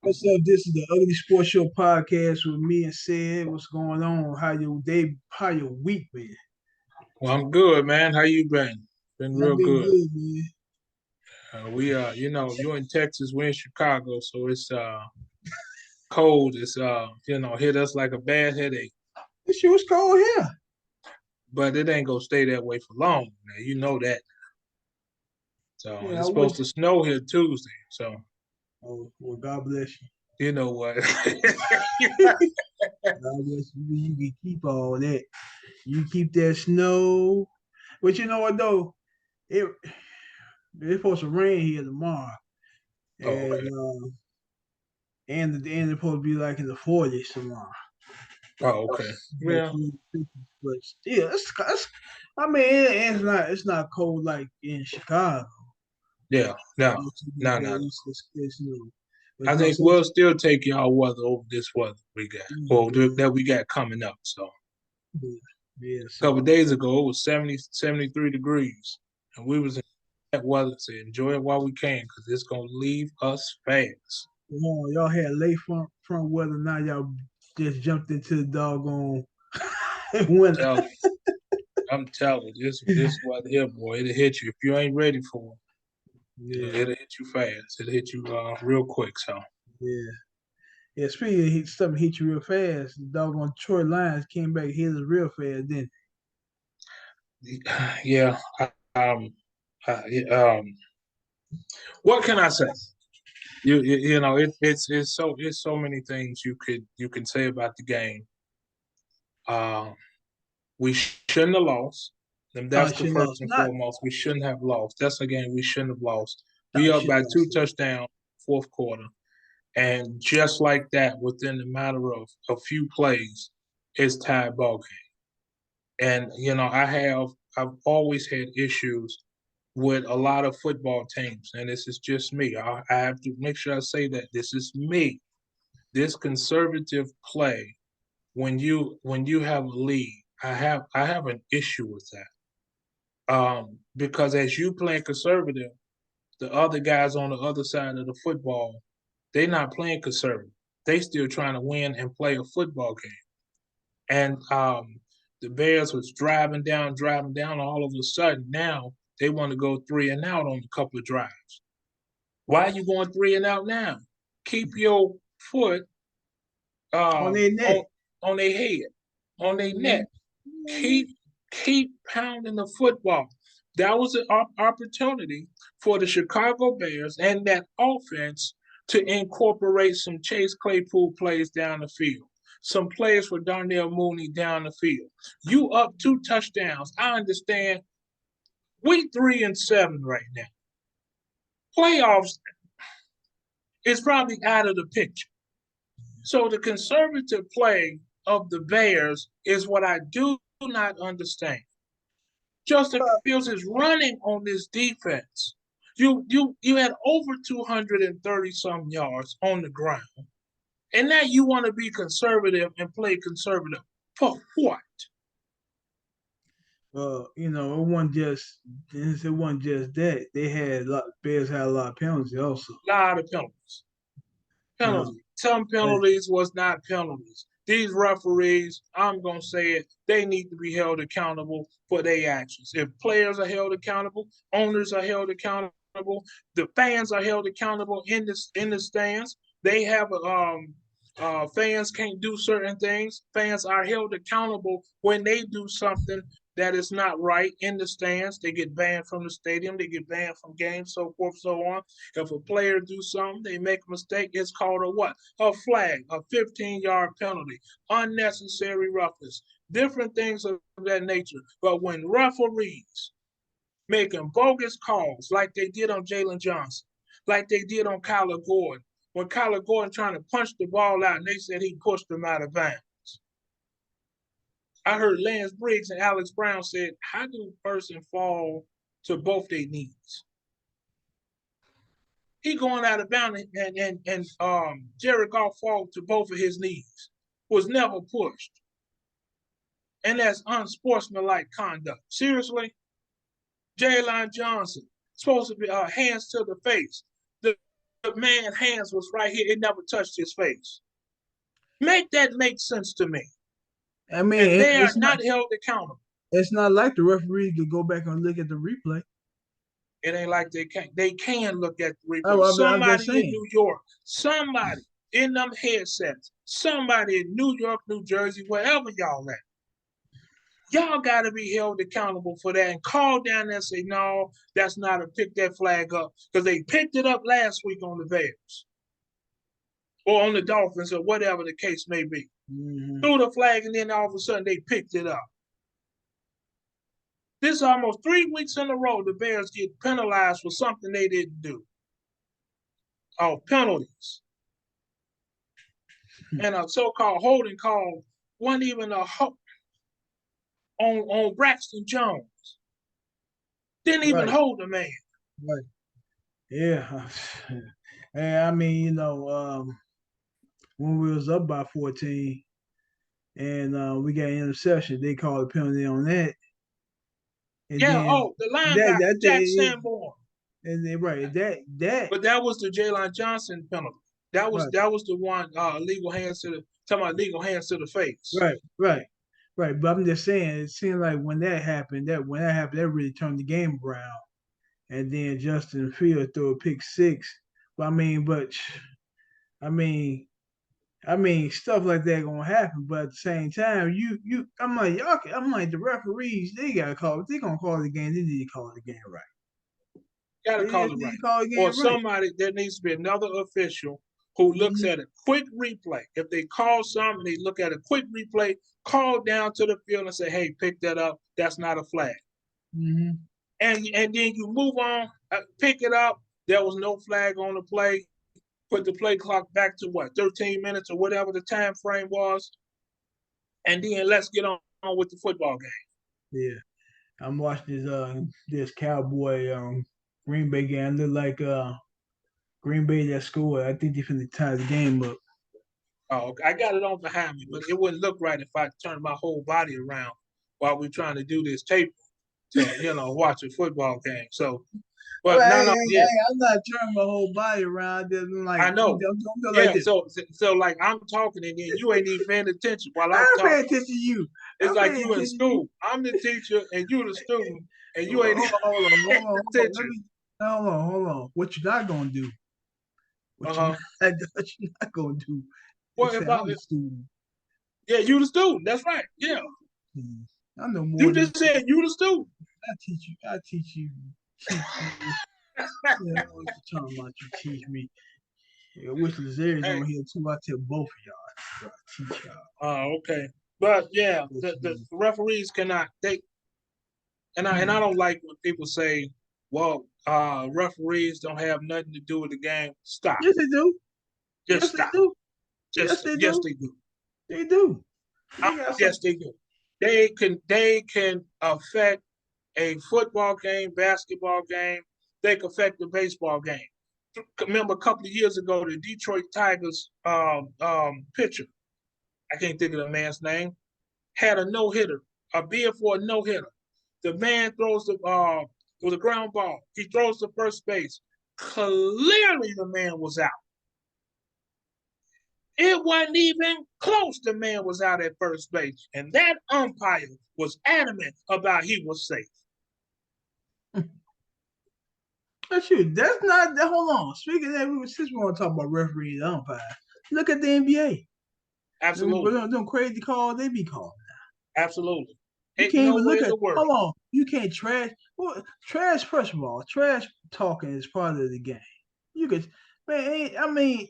What's up? This is the Ugly Sports Show podcast with me and Sid. What's going on? How your day? How your week been? Well, I'm good, man. How you been? Been I've real been good. good, man. You're in Texas, we're in Chicago, so it's cold. It's hit us like a bad headache, This shit was cold here. but it ain't gonna stay that way for long. Now you know that. So Yeah, I it's wish. supposed to snow here Tuesday. So Oh, well, God bless you. you know what? God bless you. You can keep all that. You keep that snow. But you know what though? It it's supposed to rain here tomorrow, Oh, and okay. and it's supposed to be like in the 40s tomorrow. Oh, okay. Yeah, Yeah, 40s, 50s, but still, I mean, it's not cold like in Chicago. yeah. No, no, no, no. It's new. But I no, think we'll still take y'all weather over this weather we got, or yeah, that we got coming up. So. yeah, yeah. A couple of So days ago, it was 70, 73 degrees. And we was in that weather to enjoy it while we can because it's going to leave us fast. y'all had late front weather. Now y'all just jumped into the doggone winter. Tell you, I'm telling you, this weather here, boy, it'll hit you. If you ain't ready for it, Yeah, it'll hit you fast. It'll hit you real quick. So, yeah, yeah. Speaking of something hit you real fast, the doggone Detroit Lions came back hit us real fast. Then yeah. Um, um, what can I say? It's so many things you can say about the game. Um, We shouldn't have lost. And that's the she first lost. and Not foremost. We shouldn't have lost. That's a game we shouldn't have lost. We not up she by two lost. touchdowns, fourth quarter. And just like that, within a matter of a few plays, it's tied ball game. And I've always had issues with a lot of football teams, and this is just me. I have to make sure I say that this is me. This conservative play when you have a lead, I have an issue with that. Because as you playing conservative, the other guys on the other side of the football, they're not playing conservative. They still trying to win and play a football game. And the Bears was driving down. All of a sudden, now they want to go three and out on a couple of drives. Why are you going three and out now? Keep your foot On um, their neck. on their head, on their neck. Mhm. Keep keep pounding the football. That was an opportunity for the Chicago Bears and that offense to incorporate some Chase Claypool plays down the field, some plays for Darnell Mooney down the field. You up two touchdowns. I understand. We 3-7 right now. Playoffs is probably out of the picture. So the conservative play of the Bears is what I do not understand. Justin Fields is running on this defense. You had over 230 some yards on the ground. And now you want to be conservative and play conservative. For what? It wasn't just that. They had a lot. Bears had a lot of penalties also. A lot of penalties. Penalties. Penalties. Some penalties was not penalties. These referees, I'm going to say it, they need to be held accountable for their actions. If players are held accountable, owners are held accountable, the fans are held accountable in the stands. They have fans can't do certain things. Fans are held accountable when they do something that is not right in the stands. They get banned from the stadium. They get banned from games, so forth, so on. If a player do something, they make a mistake, it's called a what? A flag, a 15-yard penalty, unnecessary roughness, different things of that nature. But when referees making bogus calls like they did on Jalen Johnson, like they did on Kyler Gordon, when Kyler Gordon trying to punch the ball out and they said he pushed him out of bounds. I heard Lance Briggs and Alex Brown said, how do a person fall to both their knees? He going out of bounds and Jared Goff fall to both of his knees. Was never pushed. And that's unsportsmanlike conduct. Seriously? Jalen Johnson, supposed to be hands to the face. The man's hands was right here. It never touched his face. Make that make sense to me. I mean, And they are not held accountable. It's not like the referee could go back and look at the replay. It ain't like they can't. They can look at the replay. Oh, I'm just Somebody in saying. New York, somebody in them headsets, somebody in New York, New Jersey, wherever y'all at. Y'all got to be held accountable for that and call down there and say, no, that's not a pick that flag up. Because they picked it up last week on the Bears or on the Dolphins or whatever the case may be. Mm-hmm. Threw the flag and then all of a sudden they picked it up. This is almost 3 weeks in a row the Bears get penalized for something they didn't do. Oh, penalties. And a so-called holding call wasn't even a on Braxton Jones. Didn't even hold the man. Right. Yeah. And I mean, when we was up by 14 and we got an interception, they called a penalty on that. And yeah, then the linebacker, Jack Sanborn. And then that But that was the Jalen Johnson penalty. That was the one legal hands to the face. Right. But I'm just saying, it seemed like when that happened, that really turned the game around. And then Justin Fields threw a pick six. But I mean, stuff like that gonna happen. But at the same time, I'm like the referees, they gotta call it. They gonna call the game. They need to call the game right. Gotta call it right. Or somebody, there needs to be another official who looks at a quick replay. If they call something, they look at a quick replay, call down to the field and say, hey, pick that up. That's not a flag. Mm-hmm. And then you move on, pick it up. There was no flag on the play. Put the play clock back to 13 minutes or whatever the time frame was. And then let's get on with the football game. Yeah. I'm watching this Cowboy Green Bay game. Look like Green Bay that scored. I think they finna tie the game up. Oh, okay. I got it on behind me, but it wouldn't look right if I turned my whole body around while we're trying to do this tape to, watch a football game. So, but I'm not turning my whole body around. Like, I know. Don't yeah. Like this. So like I'm talking and then you ain't even paying attention while I'm talking. Paying attention to you. It's like you in school. I'm the teacher and you the student, and you ain't. Hold on. What you're not gonna do? What you're not gonna do? What about the student? Yeah, you the student. That's right. Yeah. I know more. You just said you the student. I teach you. Yeah, what you talking about? You teach me. Yeah, I wish Lazarius on here too. I tell both of y'all. I teach y'all. Oh, okay. But yeah, the referees cannot. And I don't like when people say, "Well, referees don't have nothing to do with the game." Stop. Yes, they do. Just stop. They do. Yes, they do. They do. Yes, they do. They can affect a football game, basketball game. They can affect the baseball game. Remember a couple of years ago, the Detroit Tigers pitcher, I can't think of the man's name, had a no-hitter, a bid for a no-hitter. The man throws it was a ground ball. He throws to first base. Clearly the man was out. It wasn't even close. The man was out at first base. And that umpire was adamant about he was safe. Shoot, that's not that. Hold on. Speaking of that, since we want to talk about referees and umpires, look at the NBA. Absolutely. Them crazy calls they be calling now. Absolutely. You can't even look at. Hold on. You can't trash. Well, trash. First of all, trash talking is part of the game. You could, man. I mean,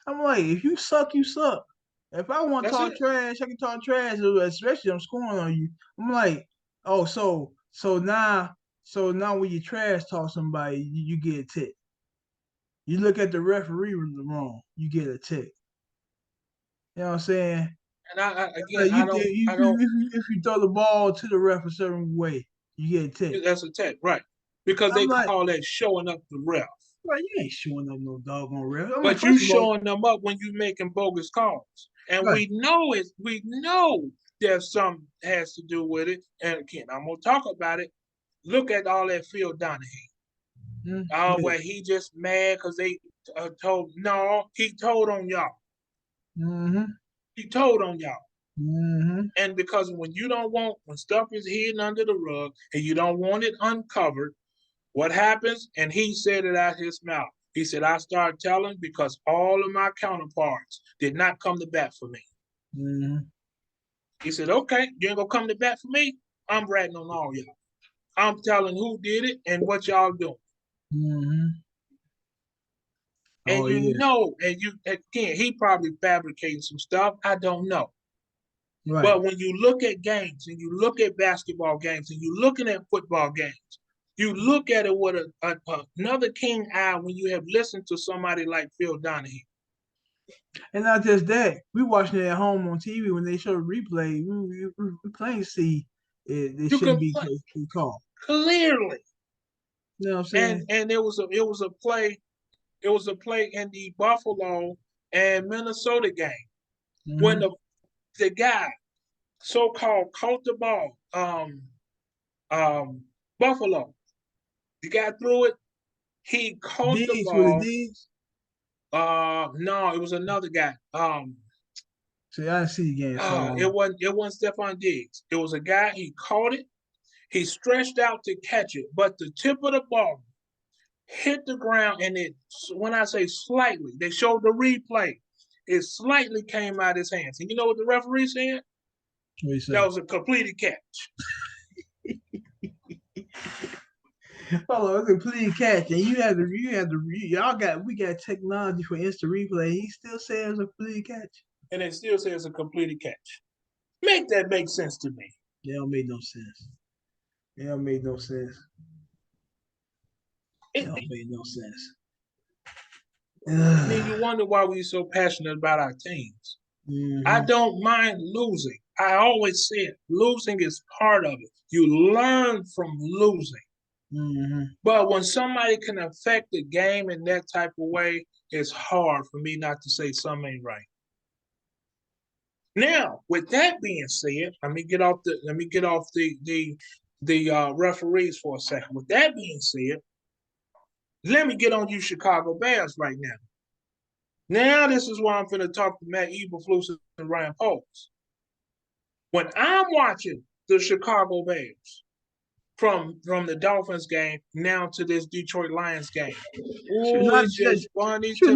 I'm like, if you suck, you suck. If I want to talk trash, I can talk trash, especially I'm scoring on you. I'm like, oh, so now when you trash talk somebody, you get a tick. You look at the referee wrong, you get a tick. You know what I'm saying? And if you throw the ball to the ref a certain way, you get a tick. That's a tick, right? Because they call that showing up the ref. Right, you ain't showing up no doggone ref. But you showing them up when you making bogus calls. And we know there's some has to do with it. And again, I'm gonna talk about it. Look at all that Phil Donahue. Where he just mad because they he told on y'all. Mm-hmm. He told on y'all. Mm-hmm. And because when stuff is hidden under the rug and you don't want it uncovered, what happens? And he said it out his mouth. He said, I started telling because all of my counterparts did not come to bat for me. Mm-hmm. He said, okay, you ain't gonna come to bat for me? I'm ratting on all y'all. I'm telling who did it and what y'all doing. Mm-hmm. And yeah. He probably fabricating some stuff. I don't know. Right. But when you look at games and you look at basketball games and you're looking at football games, you look at it with another keen eye when you have listened to somebody like Phil Donahue. And not just that, we watching it at home on TV when they show the replay. We plain see it shouldn't be called clearly. You know what I'm saying? And it was a play in the Buffalo and Minnesota game when the guy so-called caught the ball. Buffalo, the guy threw it. He caught the ball. Was it Diggs? No, it was another guy. See, I didn't see the game. It wasn't Stephon Diggs. It was a guy. He caught it. He stretched out to catch it, but the tip of the ball hit the ground, and when I say slightly, they showed the replay. It slightly came out of his hands. And you know what the referee said? That was a completed catch. Oh, it's a completed catch, and we got technology for instant replay. He still says a completed catch, and it still says a completed catch. Make that make sense to me. It don't make no sense. It don't make no sense. It don't make no sense. I mean, you wonder why we're so passionate about our teams. Mm-hmm. I don't mind losing. I always said losing is part of it. You learn from losing. Mm-hmm. But when somebody can affect the game in that type of way, it's hard for me not to say something ain't right. Now, with that being said, let me get off the referees for a second. With that being said, let me get on you Chicago Bears right now. Now, this is why I'm going to talk to Matt Eberflus and Ryan Poles. When I'm watching the Chicago Bears from the Dolphins game now to this Detroit Lions game, it's just funny to me.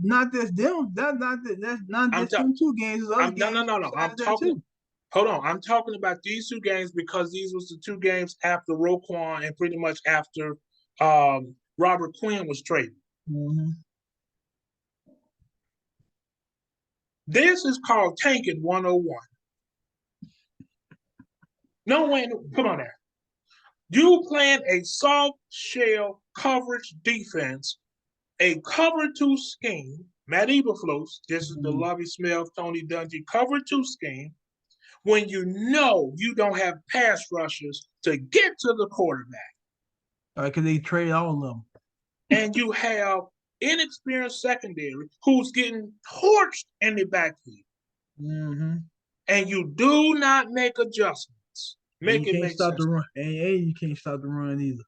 Not just them. That's not just them two games. No. I'm talking. Hold on. I'm talking about these two games because these was the two games after Roquan and pretty much after Robert Quinn was traded. Mm-hmm. This is called tanking 101. No way. Come on now. You playing a soft shell coverage defense, a cover 2 scheme. Matt Eberflus, this is the Lovie Smith, Tony Dungy cover 2 scheme. When you know you don't have pass rushers to get to the quarterback. Because they trade all of them. And you have inexperienced secondary who's getting torched in the backfield. Mm-hmm. And you do not make adjustments. Make it make sense. The run. And you can't stop the run either.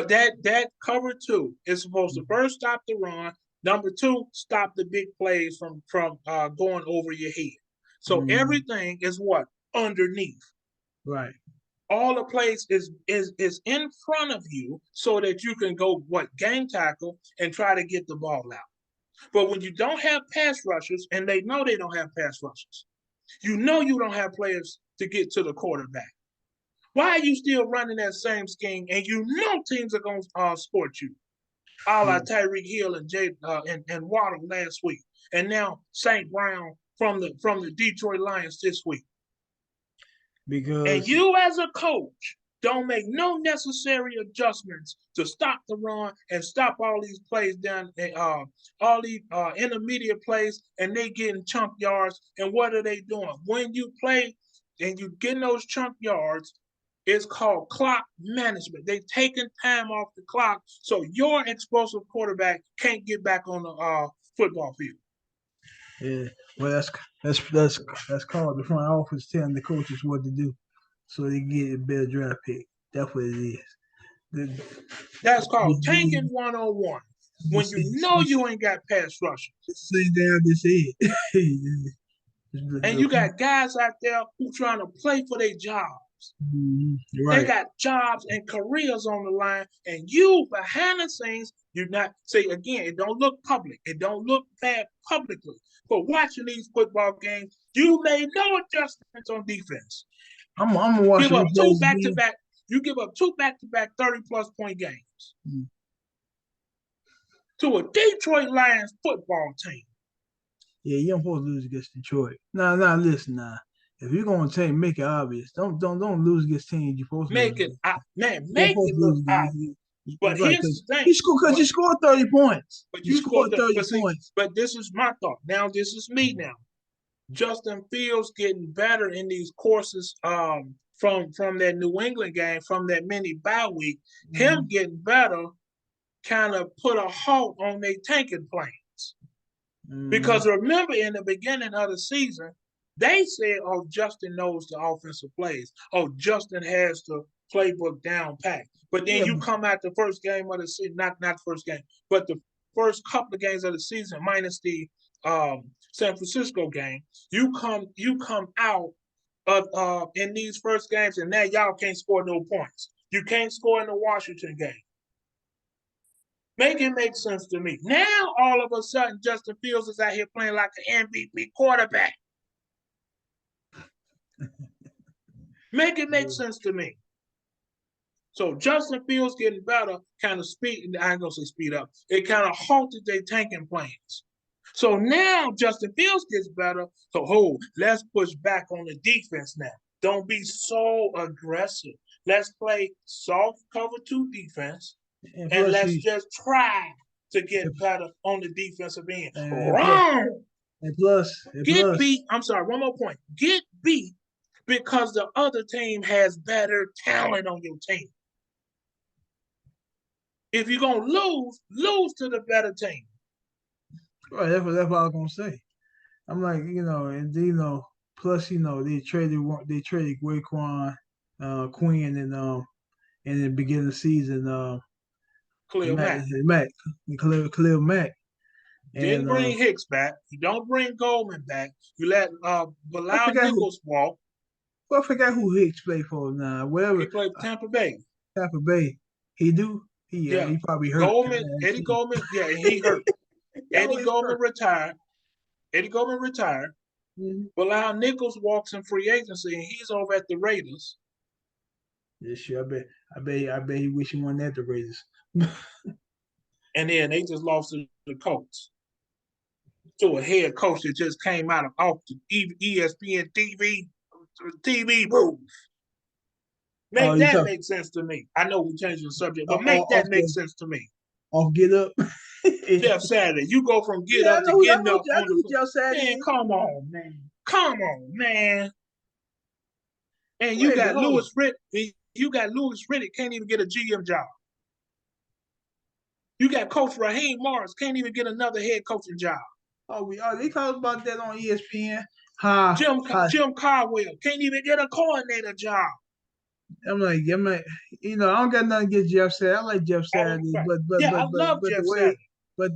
That cover 2 is supposed to first stop the run. Number 2, stop the big plays from going over your head. So everything is what? Underneath. Right. All the plays is in front of you so that you can go gang tackle and try to get the ball out. But when you don't have pass rushers, and they know they don't have pass rushers, you know you don't have players to get to the quarterback. Why are you still running that same scheme and you know teams are going to sport you? A la Tyreek Hill and Waddle last week. And now St. Brown from the Detroit Lions this week. And you as a coach don't make no necessary adjustments to stop the run and stop all these plays down, all these intermediate plays, and they getting chunk yards. And what are they doing? When you play and you get those chunk yards, it's called clock management. They're taking time off the clock so your explosive quarterback can't get back on the football field. Yeah, well, that's called the front office telling the coaches what to do so they get a better draft pick. That's what it is. That's called tanking 101. when you know you ain't got pass rushers. Same thing I just said. And you got guys out there who trying to play for their jobs. Right. They got jobs and careers on the line, and you behind the scenes, you not say again, it don't look public. It don't look bad publicly. But watching these football games, you made no adjustments on defense. I'm gonna watch give up two back-to-back. You give up two back-to-back 30-plus point games to a Detroit Lions football team. Yeah, you don't supposed to lose against Detroit. Nah, listen, if you're gonna make it obvious, don't lose against teams you're supposed to make it, make it look obvious. But right, here's the thing: you scored 30 points. But you scored 30 points. But this is my thought. Now this is me. Now, Justin Fields getting better in these courses. From that New England game, from that mini bye week, him getting better kind of put a halt on their tanking plans. Because remember, in the beginning of the season, they said, "Oh, Justin knows the offensive plays. Oh, Justin has the playbook down pat." But then you come out the first game of the season, not the first game, but the first couple of games of the season, minus the San Francisco game, you come out of in these first games, and now y'all can't score no points. You can't score in the Washington game. Make it make sense to me. Now, all of a sudden, Justin Fields is out here playing like an MVP quarterback. Make it make sense to me. So Justin Fields getting better, kind of speed. I ain't gonna say speed up. It kind of halted their tanking plans. So now Justin Fields gets better. So let's push back on the defense now. Don't be so aggressive. Let's play soft cover 2 defense. And let's just try to get better on the defensive end. Wrong. And plus, get beat. I'm sorry, one more point. Get beat because the other team has better talent on your team. If you're going to lose to the better team. Right, that's what I was going to say. I'm like, plus, they traded Raekwon, Quinn, and in the beginning of the season, Khalil Mack. Didn't bring Hicks back. You don't bring Goldman back. You let Bilal Nichols walk. Well, I forgot who Hicks played for now. Wherever he played for Tampa Bay. He do? He probably hurt. Eddie Goldman, and he hurt. Eddie Goldman retired. Bilal Nichols walks in free agency, and he's over at the Raiders. Yeah, sure. I bet he wish he wasn't at the Raiders. And then they just lost to the Colts. To a head coach that just came out of off the ESPN TV booth. Make sense to me. I know we're changing the subject, but make sense to me. Off Get Up. Jeff Saturday. You go from Get Up to Getting Up. Jeff Saturday. Man, come on, man. And you got Louis Riddick can't even get a GM job. You got Coach Raheem Morris can't even get another head coaching job. They talked about that on ESPN. Jim Caldwell can't even get a coordinator job. I'm like, I don't got nothing against Jeff Saturday. I like Jeff Saturday, I love Jeff Saturday. But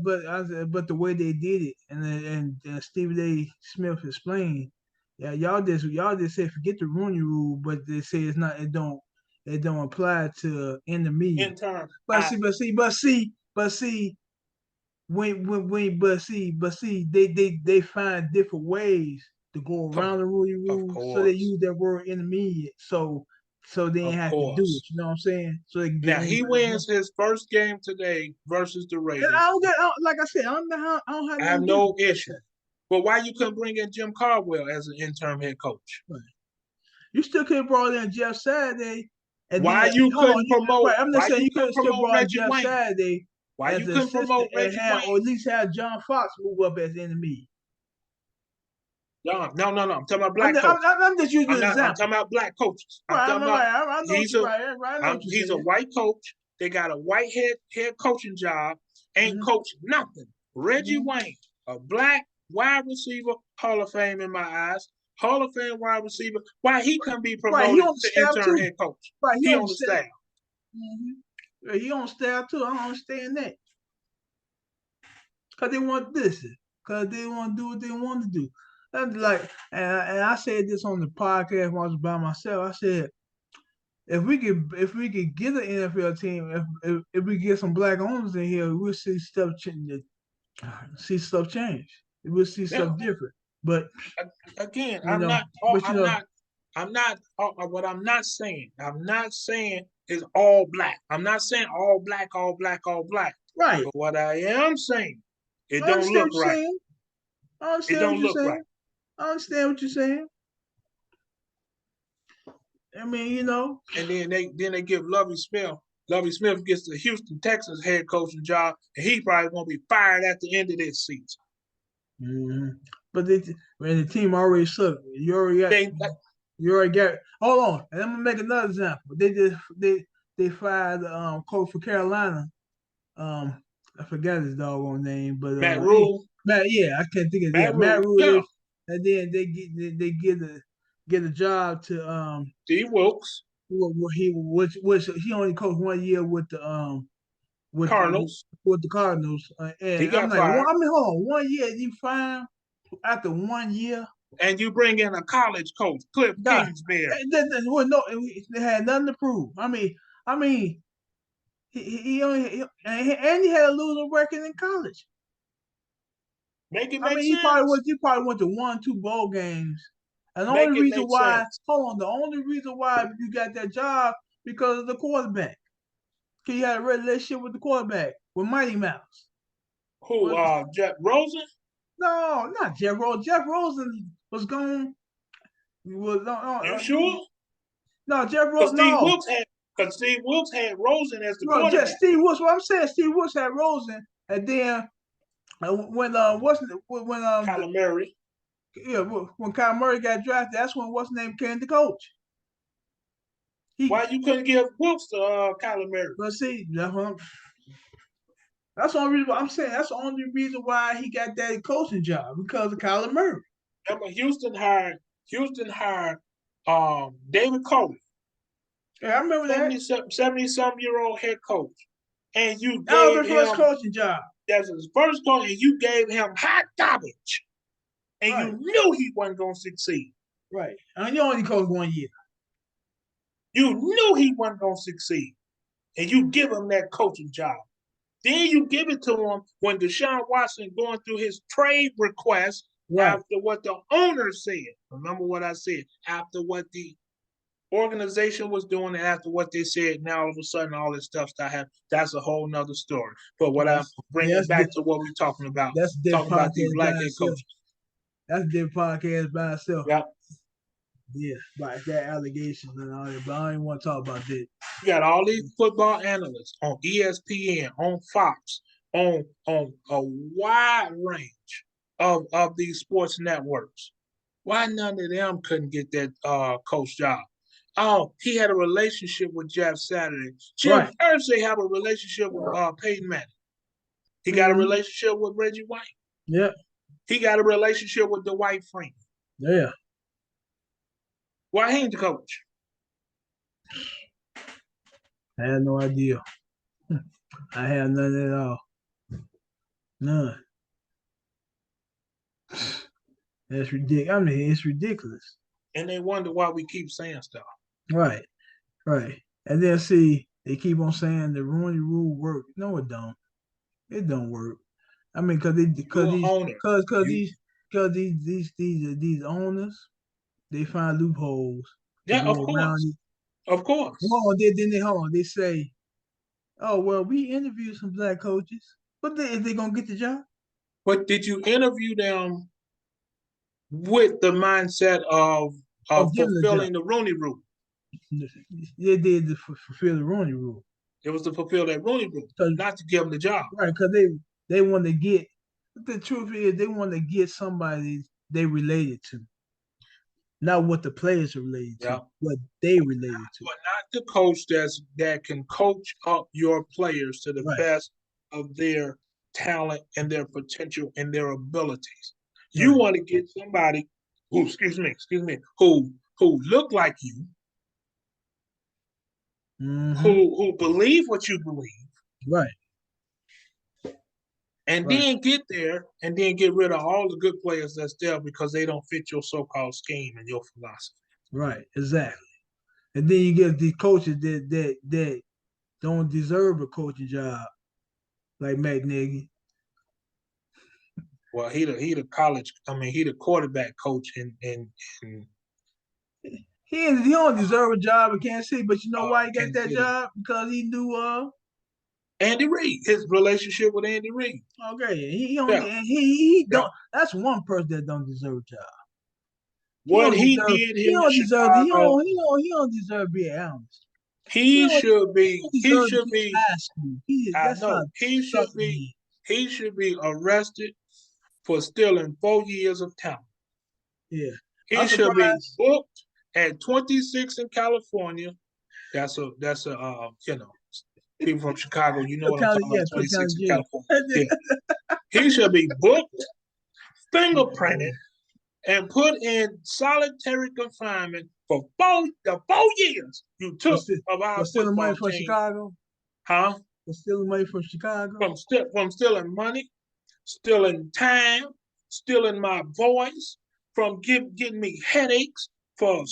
the way they did it, and Stephen A. Smith explained, y'all just said forget the Rooney Rule, but they say it don't apply to intermediate. Intern. But they find different ways to go around the Rooney Rule, so they use that word intermediate. So they didn't have to do it. You know what I'm saying? So now he wins his first game today versus the Raiders. Like I said, I have no issue. But why you couldn't bring in Jim Caldwell as an interim head coach? Right. You still could have brought in Jeff Saturday. Why you couldn't promote? I'm just saying you could have still brought Jeff Wayne? Saturday. Why you couldn't promote Reggie Wayne? Or at least have John Fox move up as enemy. No. I'm talking about black coaches. I'm just using an example. I'm talking about black coaches. He's a white coach. They got a white head coaching job. Ain't coached nothing. Reggie Wayne, a black wide receiver, Hall of Fame in my eyes. Hall of Fame wide receiver. Why he couldn't be promoted to interim head coach? He on the staff. He on staff too. I don't understand that. because they want this, because they want to do what they want to do. That's like, and I said this on the podcast when I was by myself. I said, if we could get an NFL team, if we get some black owners in here, we'll see stuff change. We'll see stuff different. But again, I'm not. What I'm not saying is all black. I'm not saying all black, all black, all black. Right. But what I am saying, it don't look right. I understand what you're saying. I understand what you're saying. I mean, And then they give Lovie Smith. Lovie Smith gets the Houston Texans head coaching job, and he probably won't be fired at the end of this season. Mm-hmm. But when the team already sucked, you already got. Hold on, and I'm gonna make another example. They fired the coach for Carolina. I forgot his doggone name, but Matt Rule. Yeah, I can't think of that. Matt Rule. Yeah. And then they get a job to Steve Wilkes. Which he only coached 1 year with the Cardinals. With the Cardinals, and he got fired. Hold on, 1 year you fired after 1 year, and you bring in a college coach, Cliff Kingsbury. They had nothing to prove. I mean, he only and he had a losing record in college. Make it make sense. He probably went to 1-2 bowl games. And the only reason why you got that job because of the quarterback. Because you had a relationship with the quarterback, with Mighty Mouse. Who, Jeff Rosen? No, not Jeff Rosen. Jeff Rosen was gone. You sure? No, Jeff Rosen. Because Steve Wilkes had Rosen as the quarterback. Steve Wilkes. What I'm saying, Steve Wilkes had Rosen, and then when Kyler Murray. Yeah, when Kyler Murray got drafted, that's when what's name came to coach. Why you couldn't give Wilkes to Kyler Murray? Let's see. That's the only reason I'm saying. That's the only reason why he got that coaching job, because of Kyler Murray. Remember, Houston hired David Culley. Yeah, I remember 70-some-year-old head coach. And you gave that was his first coaching job. That's his first coach, and you gave him hot garbage. And you knew he wasn't going to succeed. Right. And you only coached 1 year. You knew he wasn't going to succeed. And you give him that coaching job. Then you give it to him when Deshaun Watson going through his trade request after what the owner said. Remember what I said? After what the organization was doing and after what they said, now all of a sudden all this stuff started happening. That's a whole nother story. But what I'm bringing back to what we're talking about. That's talking about these black head coaches. That's a different podcast by itself. Yep. Yeah, like that allegation and all that, but I don't even want to talk about that. You got all these football analysts on ESPN, on Fox, on a wide range of these sports networks. Why none of them couldn't get that coach job? Oh, he had a relationship with Jeff Saturday. Jim Irsay had a relationship with Peyton Manning. He got a relationship with Reggie White. Yeah. He got a relationship with Dwight Freeman. Yeah. Why he ain't the coach? I had no idea. I had none at all. None. That's ridiculous. I mean, it's ridiculous. And they wonder why we keep saying stuff. Right. And then see, they keep on saying the Rooney Rule work. No, it don't. It don't work. I mean, because these owners, they find loopholes. Yeah, of course. Of course. They say, oh, well, we interviewed some black coaches, but is they going to get the job? But did you interview them with the mindset of fulfilling the Rooney Rule? They did to fulfill the Rooney Rule. It was to fulfill that Rooney Rule, not to give them the job. Right, because they want to get, the truth is, they want to get somebody they related to. Not what the players are related to, what they related to. But not the coach that can coach up your players to the best of their talent and their potential and their abilities. You want to get somebody who, who look like you, who believe what you believe, right, and then get there and then get rid of all the good players that's there because they don't fit your so-called scheme and your philosophy. Right, exactly. And then you get these coaches that don't deserve a coaching job, like Matt Nagy. Well, he the college. I mean, he the quarterback coach in He don't deserve a job in Kansas City, but you know why he got that job? Because he knew Andy Reid, his relationship with Andy Reid. Okay, he don't. That's one person that don't deserve a job. What he did here in Chicago, he don't deserve to be an analyst. He should be arrested for stealing 4 years of talent. Yeah. He should be booked at 26 in California. That's a people from Chicago, you know what I'm talking about, 26 in California. Yeah. He should be booked, fingerprinted, and put in solitary confinement for 4 years you took of our stealing money from Chicago. Huh? For stealing money from Chicago. From stealing money, stealing time, stealing my voice, from getting me headaches, for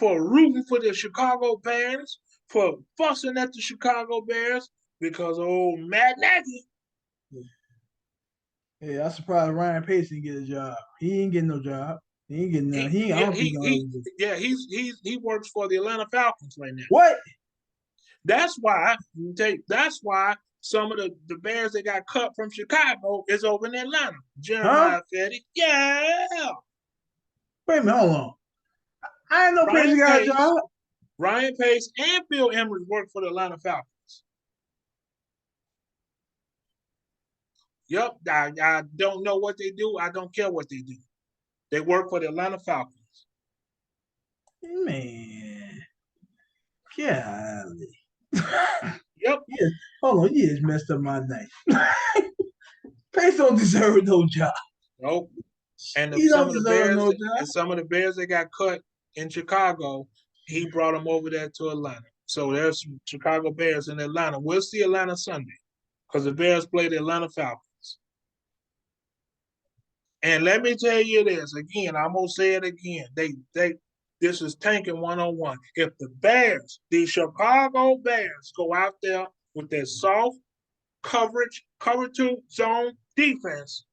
rooting for the Chicago Bears, for fussing at the Chicago Bears because old Matt Nagy. Yeah, I'm surprised Ryan Pace didn't get a job. He ain't getting no job. He ain't getting none. He works for the Atlanta Falcons right now. What? That's why some of the Bears that got cut from Chicago is over in Atlanta. Jeremiah Fetty. Yeah. Wait a minute, hold on. I didn't know Pace got a job. Ryan Pace and Bill Emery work for the Atlanta Falcons. Yep, I don't know what they do. I don't care what they do. They work for the Atlanta Falcons. Man. Golly. Yep. Yeah. Hold on, you just messed up my night. Pace don't deserve no job. Nope. And some of the Bears that got cut in Chicago, he brought them over there to Atlanta. So there's some Chicago Bears in Atlanta. We'll see Atlanta Sunday because the Bears play the Atlanta Falcons. And let me tell you this again. I'm gonna say it again. This is tanking 101. If the Chicago Bears, go out there with their soft coverage, cover 2 zone defense,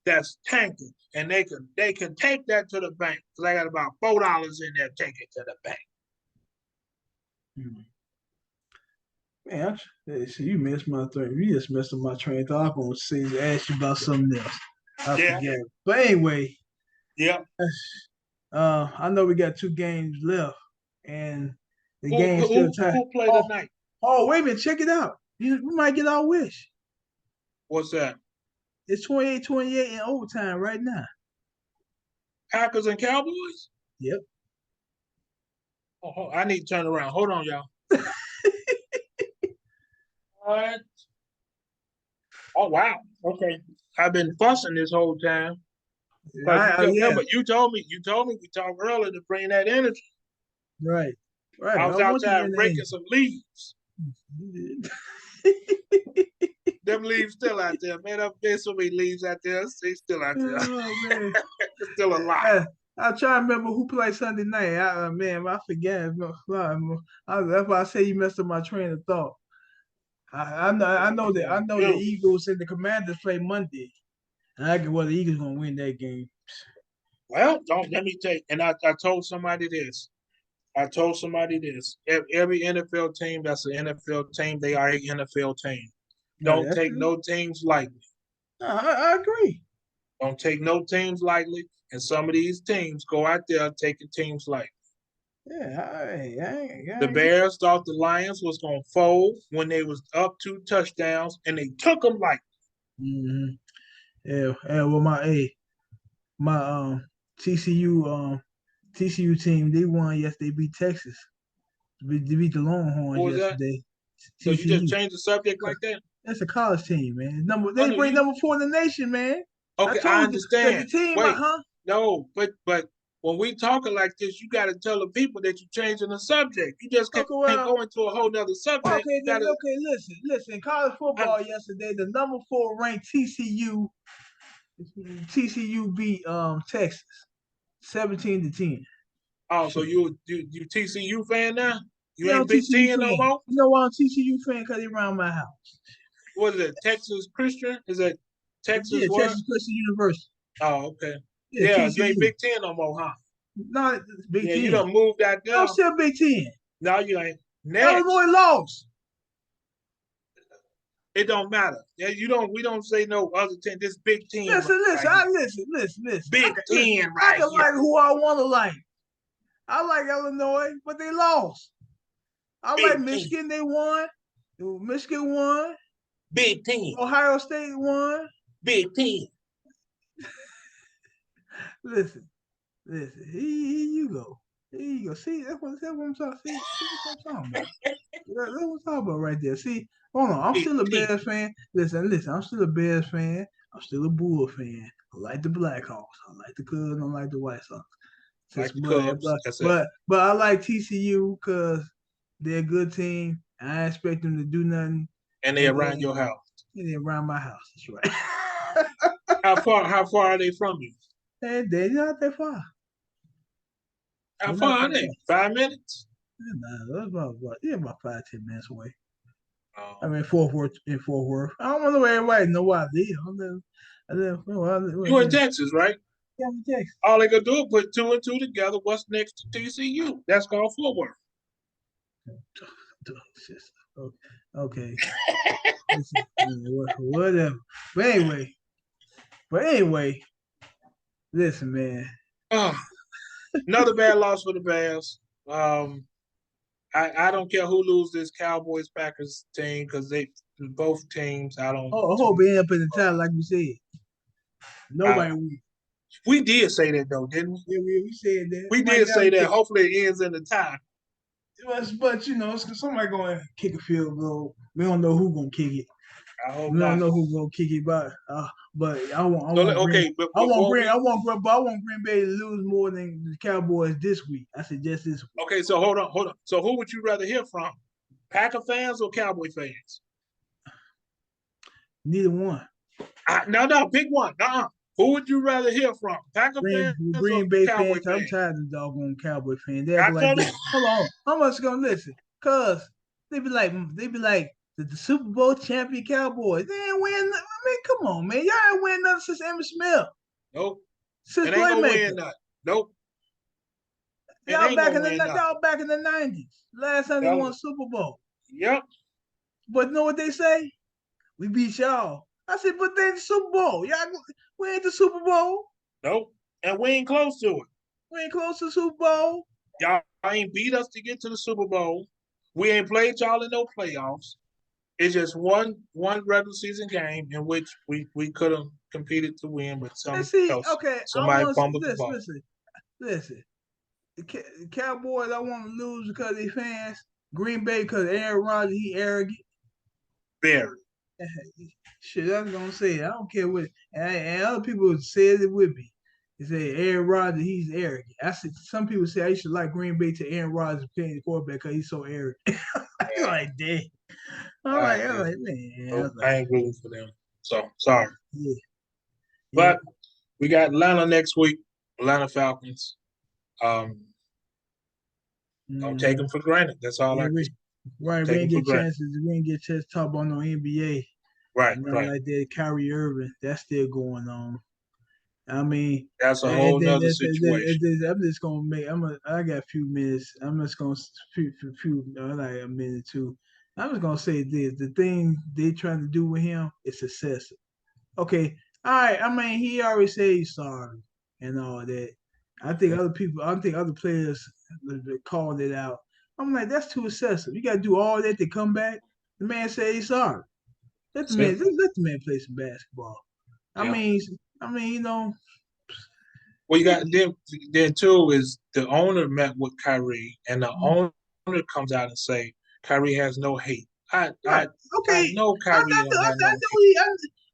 that's tanking, and they can take that to the bank. Because I got about $4 in there. Take it to the bank. Man, you missed my thing. You just messed up my train of thought. I'm gonna ask you about something else. I forget. But anyway, I know we got 2 games left, and the game still tied. Who played tonight? Oh, wait a minute! Check it out. We might get our wish. What's that? It's 28-28 in overtime right now. Packers and Cowboys? Yep. Oh, I need to turn around. Hold on, y'all. What? Oh, wow. Okay. I've been fussing this whole time. But you told me we talked earlier to bring that energy. Right. I was outside raking some leaves. Them leaves still out there, man. There's so many leaves out there. They still out there. Oh, man. It's still a lot. I try to remember who played Sunday night. I forget. That's why I say you messed up my train of thought. I know the Eagles and the Commanders play Monday. And the Eagles gonna win that game. Well, let me tell you. And I told somebody this. Every NFL team that's an NFL team, they are an NFL team. Don't take no teams lightly. I agree. Don't take no teams lightly. And some of these teams go out there taking teams lightly. Yeah, the Bears thought the Lions was going to fold when they was up 2 touchdowns, and they took them lightly. Mm-hmm. Yeah, well, my TCU team, they won yesterday. They beat Texas. They beat the Longhorns yesterday. So you just changed the subject like that? That's a college team, man. They bring number 4 in the nation, man. Okay, I understand. The team, Wait, no, but when we talking like this, you got to tell the people that you're changing the subject. You just can't Okay, well, go into a whole nother subject. okay, then, okay. Listen. College football yesterday, the number 4 ranked TCU beat Texas 17-10. Oh, so you TCU fan now? You Yeah, I'm ain't Big TCU Ten no fan. more? You know why I'm TCU fan? Because they around my house. What is it? Texas Christian? Is it Texas Yeah, what? Texas Christian University. Oh, okay. Yeah, You ain't TCU. Big Ten no more, huh? No, it's Big Yeah, Ten. you done moved that I'm down. still Big Ten. No, you ain't. Next. Illinois lost. It don't matter. Yeah, we don't say no other 10. This Big Ten. Listen. Big Ten I can like who I want to like. I like Illinois, but they lost. I like Michigan. They won. Michigan won. Big Ten. Ohio State won. Big Ten. Listen. Here you go. Here you go. See, that's what I'm talking. See what I'm talking about. That's what I'm talking about right there. See, hold on. I'm still a Bears fan. Listen. I'm still a Bears fan. I'm still a Bull fan. I like the Blackhawks. I like the Cubs. I don't like the White Sox. Like the Cubs. But I like TCU because they're a good team. I expect them to do nothing. And they're around your house. And they're around my house. That's right. How far are they from you? They're not that far. How far are they? 5 minutes? Nah, about 5-10 minutes away. Oh. I mean, Fort Worth. I don't want to know everybody know where I live. You in Texas, right? Yeah, I'm in Texas. All they gonna do is put 2 and 2 together. What's next to TCU? That's called Fort Worth. Okay. Whatever. But anyway, listen, man. Another bad loss for the Bears. I don't care who loses this Cowboys Packers team because they both teams. I hope they end up in the title like we said. Nobody wins. We did say that though, didn't we? Yeah, we said that. We did say that. Hopefully it ends in the tie. But somebody going to kick a field goal. We don't know who's going to kick it. I hope we don't know who's going to kick it, but I want Green Bay to lose more than the Cowboys this week. I said just this week. Okay, so hold on. So who would you rather hear from? Packer fans or Cowboy fans? Neither one. No, pick one. Who would you rather hear from? Packer fans Green Bay fans? I'm tired of the doggone Cowboy fans. They act like this. Hold on. How much gonna listen? Cause they be like the Super Bowl champion Cowboys. They ain't win. I mean, come on, man. Y'all ain't win nothing since Emmitt Smith. Nope. Since it ain't gonna win nothing. Nope. Y'all back in the 90s. Last time they won Super Bowl. Yep. But know what they say? We beat y'all. I said, but they the Super Bowl. Y'all, we ain't the Super Bowl. Nope. And we ain't close to it. We ain't close to the Super Bowl. Y'all ain't beat us to get to the Super Bowl. We ain't played y'all in no playoffs. It's just one regular season game in which we could have competed to win, but somebody fumbled the ball. Listen. The Cowboys, I want to lose because they fans. Green Bay because Aaron Rodgers, he arrogant. Very. Shit, I was gonna say it. I don't care what, and other people said it with me. They say Aaron Rodgers, he's arrogant. I said some people say I should like Green Bay to Aaron Rodgers playing the quarterback because he's so arrogant. I'm like, dang. I'm like, man. I ain't rooting for them. So sorry. Yeah. But we got Atlanta next week. Atlanta Falcons. Don't take them for granted. That's all I can say. Right, we didn't get chances. We didn't get a chance to talk about no NBA. Right. Like that, Kyrie Irving, that's still going on. I mean, that's a whole nother situation. I'm just gonna make. I got a few minutes. I'm just gonna like a minute or two. I'm just gonna say this: the thing they trying to do with him is excessive. Okay, all right. I mean, he already said he's sorry and all that. I think other players called it out. I'm like, that's too excessive. You got to do all that to come back. The man said he's sorry. Let the man play some basketball. I mean, Well, you got then too is the owner met with Kyrie, and the owner comes out and say Kyrie has no hate. I know Kyrie.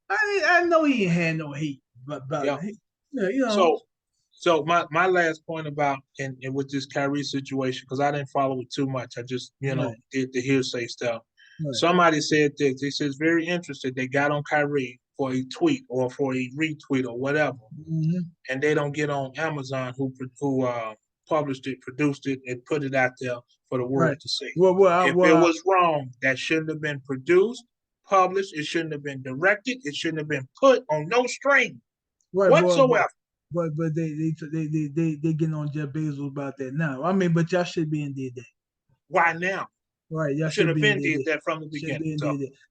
I know he ain't had no hate, but So So my last point about and with this Kyrie situation, because I didn't follow it too much. I just did the hearsay stuff. Right. Somebody said this. They says very interested. They got on Kyrie for a tweet or for a retweet or whatever, and they don't get on Amazon who published it, produced it, and put it out there for the world to see. If it was wrong, that shouldn't have been produced, published. It shouldn't have been directed. It shouldn't have been put on no string whatsoever. But they getting on Jeff Bezos about that now. I mean, but y'all should be in did that. Why now? Right, y'all should have been did that from the beginning.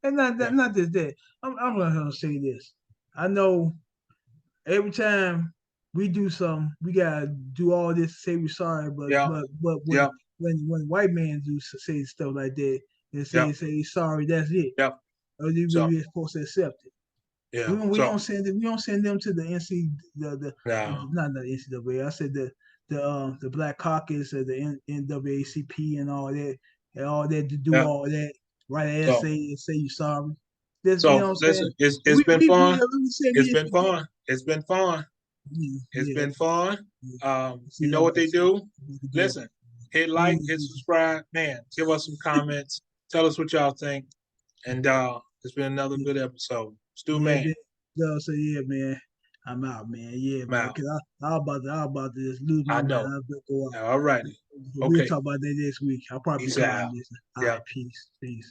And not just that. I'm gonna say this. I know every time we do something, we gotta do all this to say we're sorry. But when white men do say stuff like that and say sorry, that's it. Yeah. Or we're supposed to accept it. Yeah. We don't send them to the NC not the NCAA. I said the Black Caucus or the NAACP and all that to do all that, write an essay and say you're sorry. It's been fun. It's been fun. It's been fun. It's been fun. You know what they do? Listen, hit like, hit subscribe, man. Give us some comments. Tell us what y'all think. And it's been another good episode. Stu, man. So man, I'm out, man. Yeah, man. Because I about to just lose my mind. I know. All right. We'll talk about that next week. I'll probably be calling this. All right, peace.